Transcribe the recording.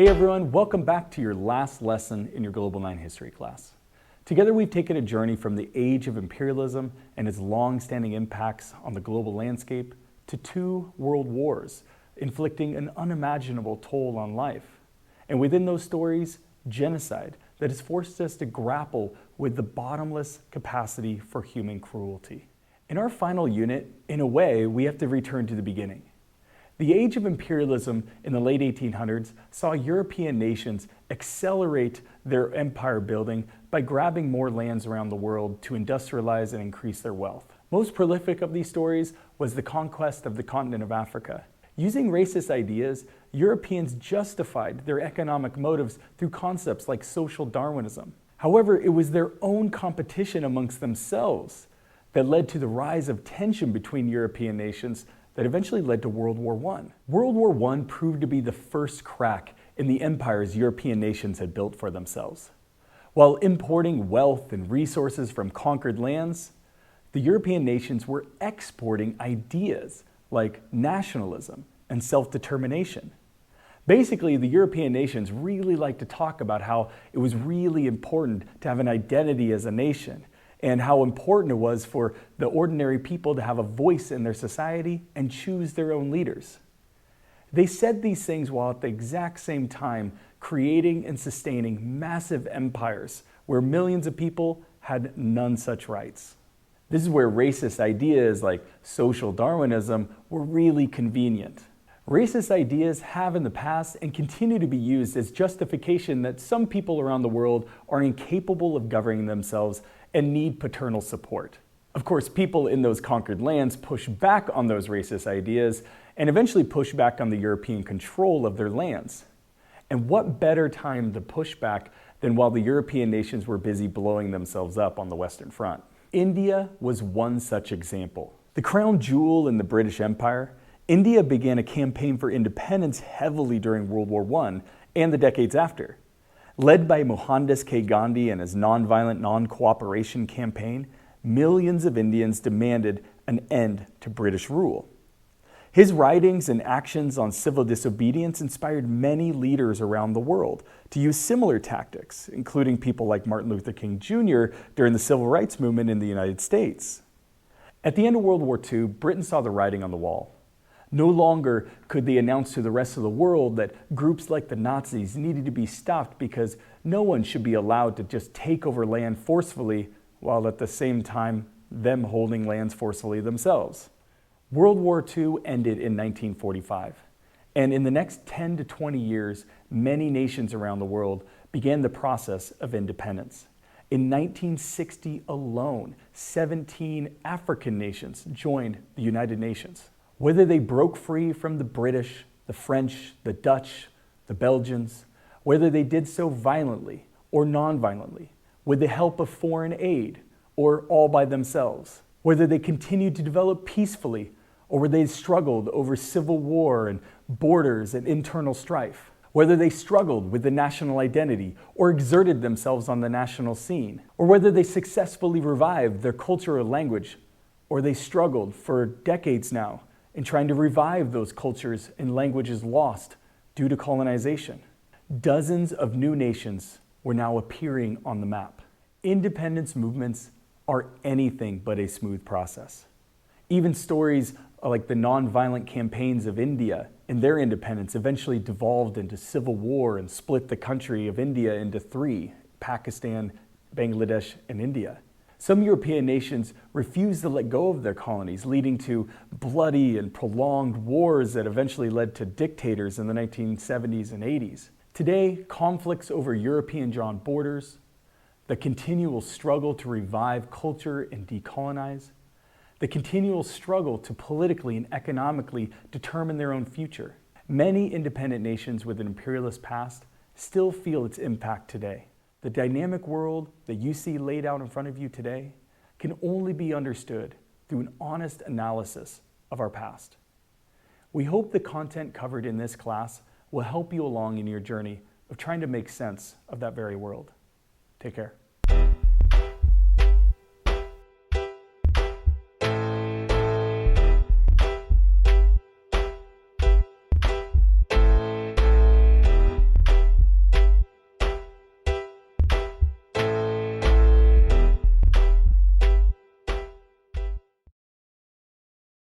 Hey everyone, welcome back to your last lesson in your Global 9 history class. Together we've taken a journey from the age of imperialism and its long-standing impacts on the global landscape to 2 world wars, inflicting an unimaginable toll on life. And within those stories, genocide that has forced us to grapple with the bottomless capacity for human cruelty. In our final unit, in a way, we have to return to the beginning. The age of imperialism in the late 1800s saw European nations accelerate their empire building by grabbing more lands around the world to industrialize and increase their wealth. Most prolific of these stories was the conquest of the continent of Africa. Using racist ideas, Europeans justified their economic motives through concepts like social Darwinism. However, it was their own competition amongst themselves that led to the rise of tension between European nations that eventually led to World War I. World War I proved to be the first crack in the empires European nations had built for themselves. While importing wealth and resources from conquered lands, the European nations were exporting ideas like nationalism and self-determination. Basically, the European nations really liked to talk about how it was really important to have an identity as a nation, and how important it was for the ordinary people to have a voice in their society and choose their own leaders. They said these things while at the exact same time creating and sustaining massive empires where millions of people had none such rights. This is where racist ideas like social Darwinism were really convenient. Racist ideas have in the past and continue to be used as justification that some people around the world are incapable of governing themselves and need paternal support. Of course, people in those conquered lands push back on those racist ideas and eventually push back on the European control of their lands. And what better time to push back than while the European nations were busy blowing themselves up on the Western Front? India was one such example. The crown jewel in the British Empire, India began a campaign for independence heavily during World War I and the decades after. Led by Mohandas K. Gandhi and his nonviolent non-cooperation campaign, millions of Indians demanded an end to British rule. His writings and actions on civil disobedience inspired many leaders around the world to use similar tactics, including people like Martin Luther King Jr. during the Civil Rights Movement in the United States. At the end of World War II, Britain saw the writing on the wall. No longer could they announce to the rest of the world that groups like the Nazis needed to be stopped because no one should be allowed to just take over land forcefully while at the same time them holding lands forcefully themselves. World War II ended in 1945, and in the next 10 to 20 years, many nations around the world began the process of independence. In 1960 alone, 17 African nations joined the United Nations. Whether they broke free from the British, the French, the Dutch, the Belgians, whether they did so violently or non-violently, with the help of foreign aid or all by themselves, whether they continued to develop peacefully or whether they struggled over civil war and borders and internal strife, whether they struggled with the national identity or exerted themselves on the national scene, or whether they successfully revived their culture or language, or they struggled for decades now in trying to revive those cultures and languages lost due to colonization. Dozens of new nations were now appearing on the map. Independence movements are anything but a smooth process. Even stories like the non-violent campaigns of India and their independence eventually devolved into civil war and split the country of India into 3, Pakistan, Bangladesh, and India. Some European nations refused to let go of their colonies, leading to bloody and prolonged wars that eventually led to dictators in the 1970s and 80s. Today, conflicts over European-drawn borders, the continual struggle to revive culture and decolonize, the continual struggle to politically and economically determine their own future. Many independent nations with an imperialist past still feel its impact today. The dynamic world that you see laid out in front of you today can only be understood through an honest analysis of our past. We hope the content covered in this class will help you along in your journey of trying to make sense of that very world. Take care.